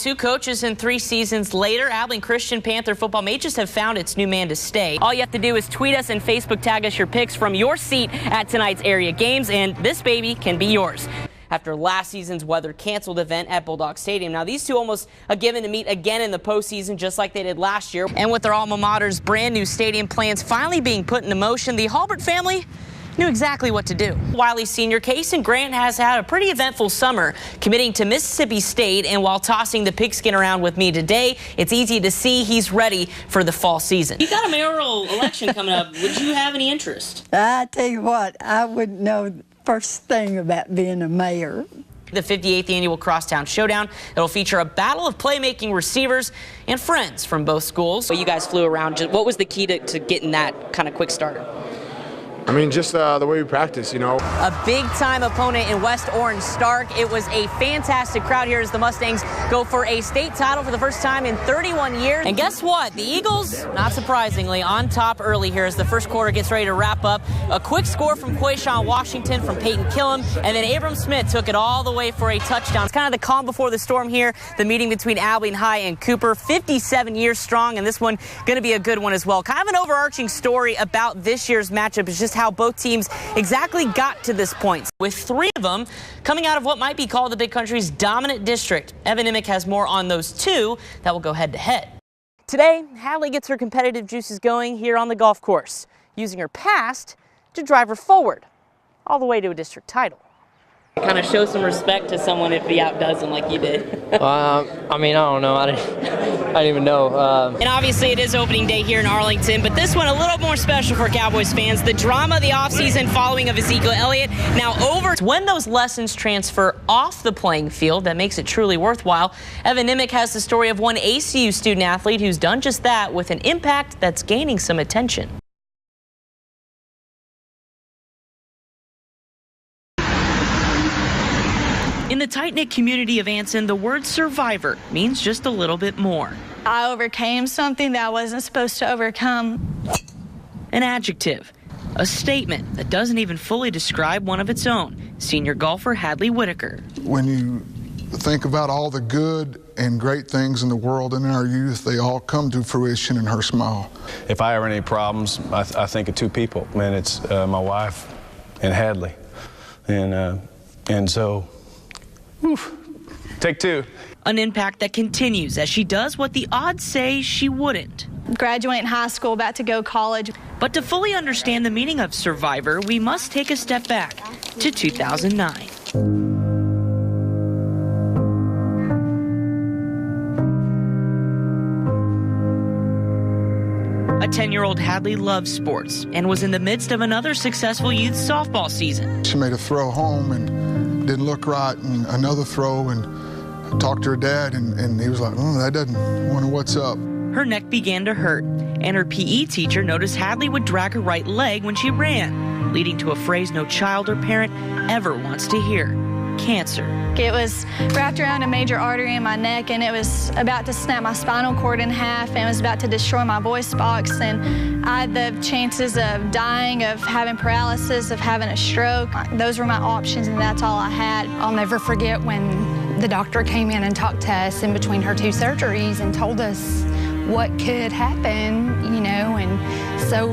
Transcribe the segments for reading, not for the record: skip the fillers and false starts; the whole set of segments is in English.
2 coaches and 3 seasons later, Abilene Christian Panther football may just have found its new man to stay. All you have to do is tweet us and Facebook tag us your picks from your seat at tonight's area games, and this baby can be yours. After last season's weather-canceled event at Bulldog Stadium. Now, these two almost a given to meet again in the postseason, just like they did last year. And with their alma mater's brand new stadium plans finally being put into motion, the Halbert family knew exactly what to do. Wiley senior Kason Grant has had a pretty eventful summer, committing to Mississippi State, and while tossing the pigskin around with me today, it's easy to see he's ready for the fall season. You got a mayoral election coming up. Would you have any interest? I tell you what, I wouldn't know first thing about being a mayor. The 58th annual Crosstown Showdown. It'll feature a battle of playmaking receivers and friends from both schools. So you guys flew around. What was the key to getting that kind of quick start? I mean, just the way we practice, you know. A big-time opponent in West Orange Stark. It was a fantastic crowd here as the Mustangs go for a state title for the first time in 31 years. And guess what? The Eagles, not surprisingly, on top early here as the first quarter gets ready to wrap up. A quick score from Quayshawn Washington from Peyton Killam, and then Abram Smith took it all the way for a touchdown. It's kind of the calm before the storm here, the meeting between Abilene High and Cooper. 57 years strong, and this one going to be a good one as well. Kind of an overarching story about this year's matchup is just how both teams exactly got to this point, with 3 of them coming out of what might be called the Big Country's dominant district. Evan Nimick has more on those 2 that will go head-to-head. Today, Hadley gets her competitive juices going here on the golf course, using her past to drive her forward, all the way to a district title. Kind of show some respect to someone if he outdoes them like you did. I mean, I don't know. I didn't even know. And obviously it is opening day here in Arlington, but this one a little more special for Cowboys fans. The drama of the offseason following of Ezekiel Elliott now over. When those lessons transfer off the playing field, that makes it truly worthwhile. Evan Nimick has the story of one ACU student athlete who's done just that with an impact that's gaining some attention. In the tight-knit community of Anson, the word survivor means just a little bit more. I overcame something that I wasn't supposed to overcome. An adjective, a statement that doesn't even fully describe one of its own. Senior golfer Hadley Whitaker. When you think about all the good and great things in the world and in our youth, they all come to fruition in her smile. If I have any problems, I think of 2 people, and it's my wife and Hadley. And so, oof, take 2. An impact that continues as she does what the odds say she wouldn't. Graduating high school, about to go college. But to fully understand the meaning of survivor, we must take a step back to 2009. A 10-year-old Hadley loves sports and was in the midst of another successful youth softball season. She made a throw home and didn't look right, and another throw, and I talked to her dad, and he was like, oh, that doesn't wonder what's up. Her neck began to hurt, and her PE teacher noticed Hadley would drag her right leg when she ran, leading to a phrase no child or parent ever wants to hear: cancer. It was wrapped around a major artery in my neck, and it was about to snap my spinal cord in half, and it was about to destroy my voice box, and I had the chances of dying, of having paralysis, of having a stroke. Those were my options, and that's all I had. I'll never forget when the doctor came in and talked to us in between her 2 surgeries and told us what could happen, you know, and so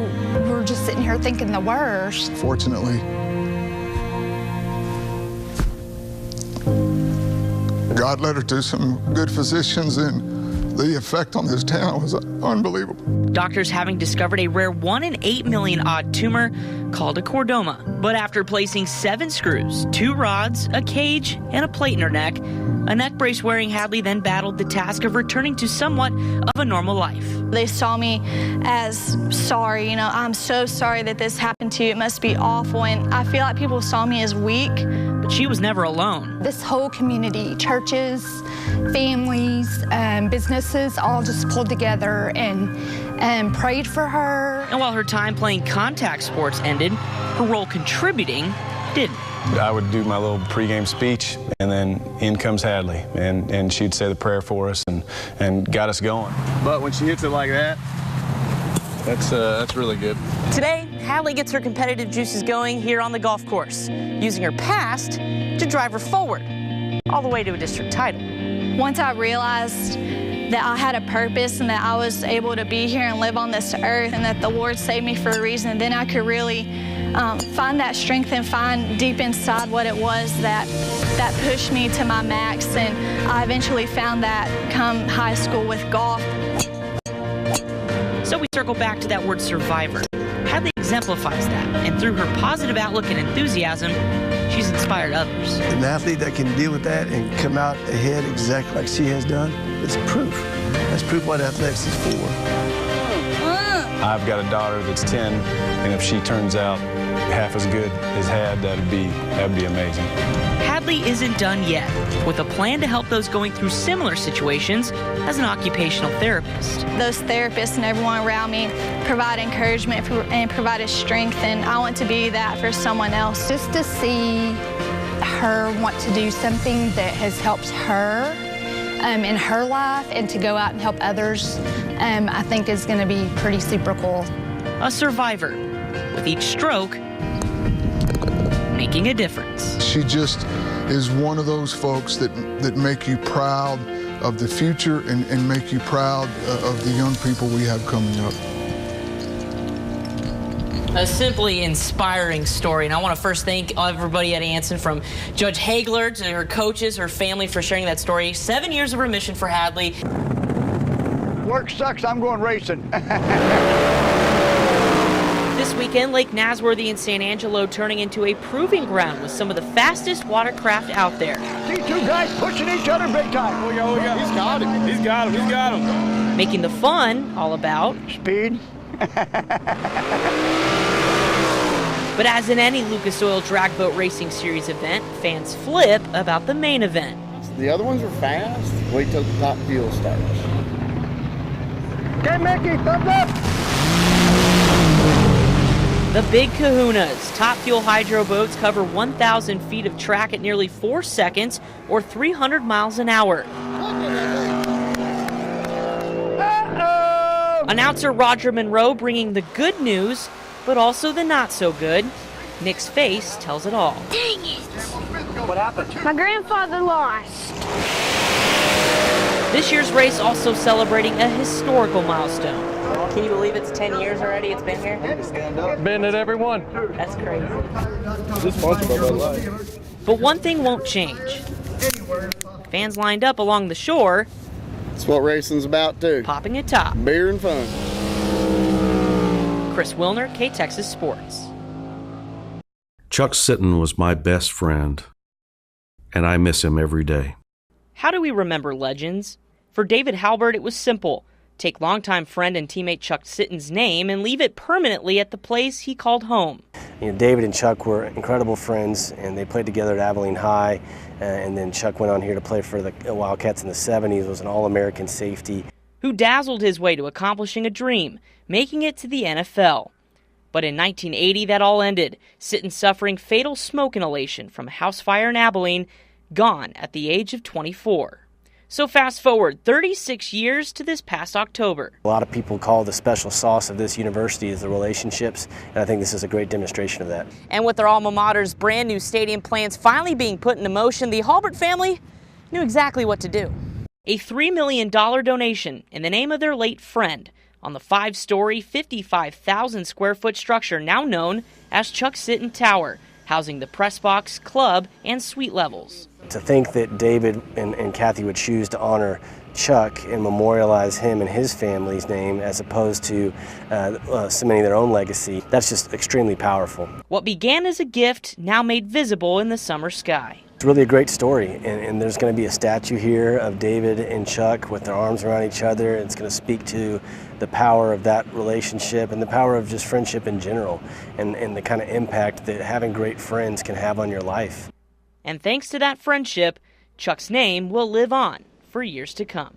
we're just sitting here thinking the worst. Fortunately, God led her to some good physicians, and the effect on this town was unbelievable. Doctors having discovered a rare 1 in 8 million odd tumor called a chordoma. But after placing 7 screws, 2 rods, a cage, and a plate in her neck, a neck brace wearing Hadley then battled the task of returning to somewhat of a normal life. They saw me as sorry, you know, I'm so sorry that this happened to you. It must be awful. And I feel like people saw me as weak. But she was never alone. This whole community, churches, families, businesses, all just pulled together and prayed for her. And while her time playing contact sports ended, her role contributing didn't. I would do my little pregame speech, and then in comes Hadley, and she'd say the prayer for us and got us going. But when she hits it like that, that's really good. Today, Hadley gets her competitive juices going here on the golf course, using her past to drive her forward, all the way to a district title. once I realized that I had a purpose and that I was able to be here and live on this earth and that the Lord saved me for a reason, then I could really find that strength and find deep inside what it was that pushed me to my max. And I eventually found that come high school with golf. So we circle back to that word survivor. Hadley exemplifies that, and through her positive outlook and enthusiasm, she's inspired others. An athlete that can deal with that and come out ahead exactly like she has done, it's proof. That's proof what athletics is for. I've got a daughter that's 10, and if she turns out half as good as Had, that'd be amazing. Hadley isn't done yet, with a plan to help those going through similar situations as an occupational therapist. Those therapists and everyone around me provide encouragement and provide strength, and I want to be that for someone else. Just to see her want to do something that has helped her in her life and to go out and help others, I think is going to be pretty super cool. A survivor, with each stroke making a difference. She just is one of those folks that make you proud of the future and make you proud of the young people we have coming up. A simply inspiring story, and I want to first thank everybody at Anson, from Judge Hagler to her coaches, her family, for sharing that story. 7 years of remission for Hadley. Work sucks, I'm going racing. This weekend, Lake Nasworthy in San Angelo turning into a proving ground with some of the fastest watercraft out there. See two guys pushing each other big time. Oh yeah. He's got him. He's got him. Making the fun all about speed. But as in any Lucas Oil Drag Boat Racing Series event, fans flip about the main event. The other ones are fast. Wait till the top fuel starts. Okay, Mickey, thumbs up. The Big Kahunas. Top Fuel hydro boats cover 1,000 feet of track at nearly 4 seconds or 300 miles an hour. Announcer Roger Monroe bringing the good news, but also the not so good. Nick's face tells it all. Dang it! What happened? My grandfather lost. This year's race also celebrating a historical milestone. Can you believe it's 10 years already it's been here? Been at every one. That's crazy. This is sponsored by Bud Light. But one thing won't change. Fans lined up along the shore. That's what racing's about too. Popping a top. Beer and fun. Chris Wilner, KTXS Sports. Chuck Sitton was my best friend, and I miss him every day. How do we remember legends? For David Halbert, it was simple. Take longtime friend and teammate Chuck Sitton's name and leave it permanently at the place he called home. You know, David and Chuck were incredible friends, and they played together at Abilene High, and then Chuck went on here to play for the Wildcats in the 70s, was an All-American safety. Who dazzled his way to accomplishing a dream, making it to the NFL. But in 1980, that all ended, Sitton suffering fatal smoke inhalation from a house fire in Abilene, gone at the age of 24. So fast forward 36 years to this past October. A lot of people call the special sauce of this university is the relationships, and I think this is a great demonstration of that. And with their alma mater's brand new stadium plans finally being put into motion, the Halbert family knew exactly what to do. A $3 million donation in the name of their late friend on the 5-story, 55,000 square foot structure now known as Chuck Sitton Tower, housing the press box, club, and suite levels. To think that David and Kathy would choose to honor Chuck and memorialize him and his family's name as opposed to cementing their own legacy, that's just extremely powerful. What began as a gift now made visible in the summer sky. It's really a great story, and there's going to be a statue here of David and Chuck with their arms around each other. It's going to speak to the power of that relationship and the power of just friendship in general, and the kind of impact that having great friends can have on your life. And thanks to that friendship, Chuck's name will live on for years to come.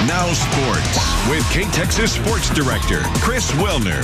Now sports with KTXS Sports Director Chris Wilner.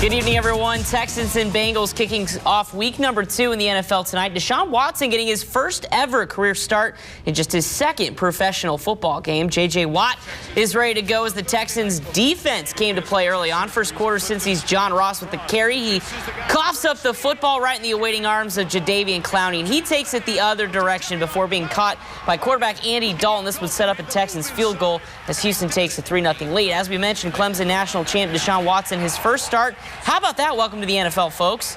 Good evening, everyone. Texans and Bengals kicking off week number 2 in the NFL tonight. Deshaun Watson getting his first ever career start in just his second professional football game. J.J. Watt is ready to go as the Texans defense came to play early on. First quarter since he's John Ross with the carry. He coughs up the football right in the awaiting arms of Jadeveon Clowney, and he takes it the other direction before being caught by quarterback Andy Dalton. This would set up a Texans field goal as Houston takes a 3-0 lead. As we mentioned, Clemson national champ Deshaun Watson, his first start. How about that? Welcome to the NFL, folks.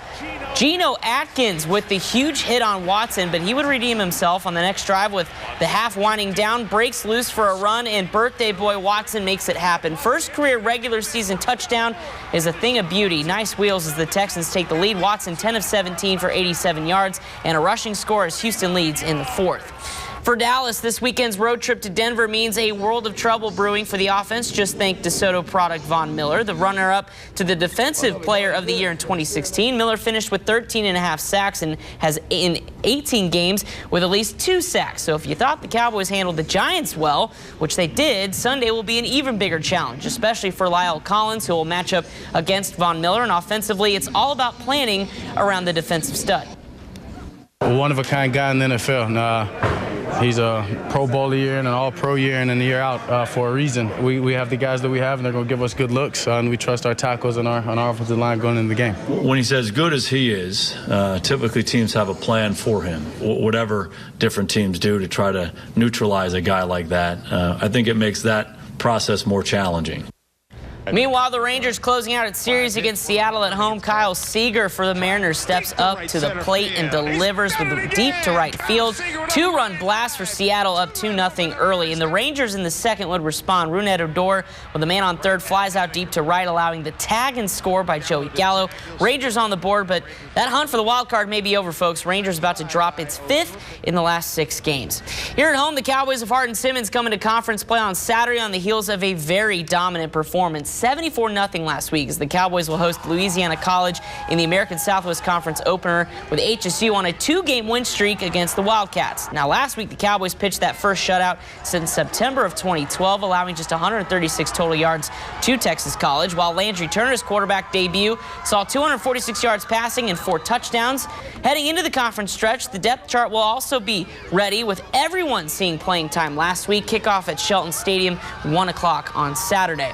Geno Atkins with the huge hit on Watson, but he would redeem himself on the next drive with the half winding down, breaks loose for a run, and birthday boy Watson makes it happen. First career regular season touchdown is a thing of beauty. Nice wheels as the Texans take the lead. Watson 10 of 17 for 87 yards and a rushing score as Houston leads in the fourth. For Dallas, this weekend's road trip to Denver means a world of trouble brewing for the offense. Just thank DeSoto product Von Miller, the runner-up to the Defensive Player of the Year in 2016. Miller finished with 13.5 sacks and has in 18 games with at least 2 sacks. So if you thought the Cowboys handled the Giants well, which they did, Sunday will be an even bigger challenge, especially for Lyle Collins, who will match up against Von Miller. And offensively, it's all about planning around the defensive stud. One-of-a-kind guy in the NFL. He's a Pro Bowl year and an All-Pro year and a year out for a reason. We have the guys that we have, and they're going to give us good looks, and we trust our tackles and our offensive line going into the game. When he's as good as he is, typically teams have a plan for him, whatever different teams do to try to neutralize a guy like that. I think it makes that process more challenging. Meanwhile, the Rangers closing out its series against Seattle at home. Kyle Seager for the Mariners steps up to the plate and delivers with a deep to right field. 2-run blast for Seattle, up 2-0 early. And the Rangers in the second would respond. Rougned Odor, with the man on third, flies out deep to right, allowing the tag and score by Joey Gallo. Rangers on the board, but that hunt for the wild card may be over, folks. Rangers about to drop its 5th in the last 6 games. Here at home, the Cowboys of Hart & Simmons coming to conference play on Saturday on the heels of a very dominant performance. 74-0 last week as the Cowboys will host Louisiana College in the American Southwest Conference opener, with HSU on a 2-game win streak against the Wildcats. Now, last week the Cowboys pitched that first shutout since September of 2012, allowing just 136 total yards to Texas College, while Landry Turner's quarterback debut saw 246 yards passing and 4 touchdowns. Heading into the conference stretch, the depth chart will also be ready, with everyone seeing playing time last week. Kickoff at Shelton Stadium, 1 o'clock on Saturday.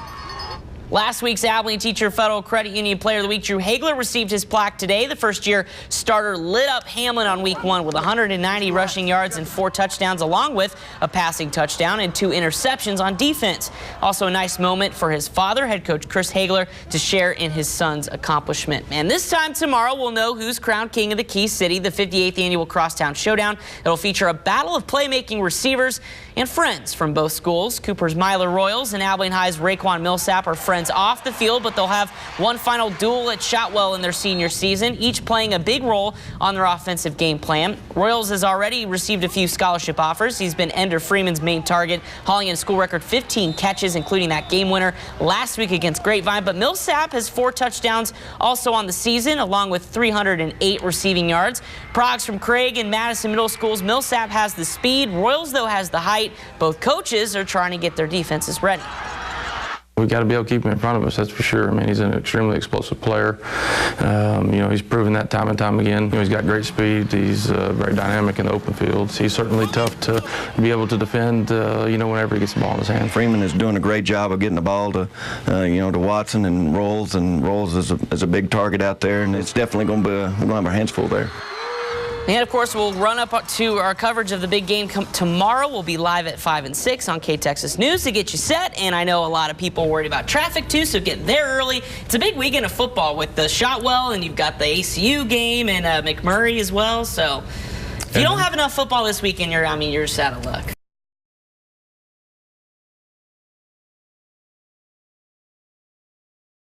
Last week's Abilene Teacher Federal Credit Union Player of the Week, Drew Hagler, received his plaque today. The first-year starter lit up Hamlin on week 1 with 190 rushing yards and 4 touchdowns, along with a passing touchdown and 2 interceptions on defense. Also a nice moment for his father, head coach Chris Hagler, to share in his son's accomplishment. And this time tomorrow, we'll know who's crowned king of the Key City, the 58th Annual Crosstown Showdown. It'll feature a battle of playmaking receivers and friends from both schools. Cooper's Myler Royals and Abilene High's Raekwon Millsap are friends off the field, but they'll have one final duel at Shotwell in their senior season, each playing a big role on their offensive game plan. Royals has already received a few scholarship offers. He's been Ender Freeman's main target, hauling in a school record 15 catches, including that game winner last week against Grapevine. But Millsap has 4 touchdowns also on the season, along with 308 receiving yards. Progs from Craig and Madison Middle Schools. Millsap has the speed. Royals, though, has the height. Both coaches are trying to get their defenses ready. We've got to be able to keep him in front of us, that's for sure. I mean, he's an extremely explosive player. He's proven that time and time again. He's got great speed. He's very dynamic in the open fields. He's certainly tough to be able to defend, whenever he gets the ball in his hand. Freeman is doing a great job of getting the ball to Watson and Rolls is a big target out there, and it's definitely going to be, we're going to have our hands full there. And, of course, we'll run up to our coverage of the big game tomorrow. We'll be live at 5 and 6 on KTXS News to get you set. And I know a lot of people are worried about traffic, too, so get there early. It's a big weekend of football with the Shotwell, and you've got the ACU game and McMurray as well. So if you don't have enough football this weekend, you're just out of luck.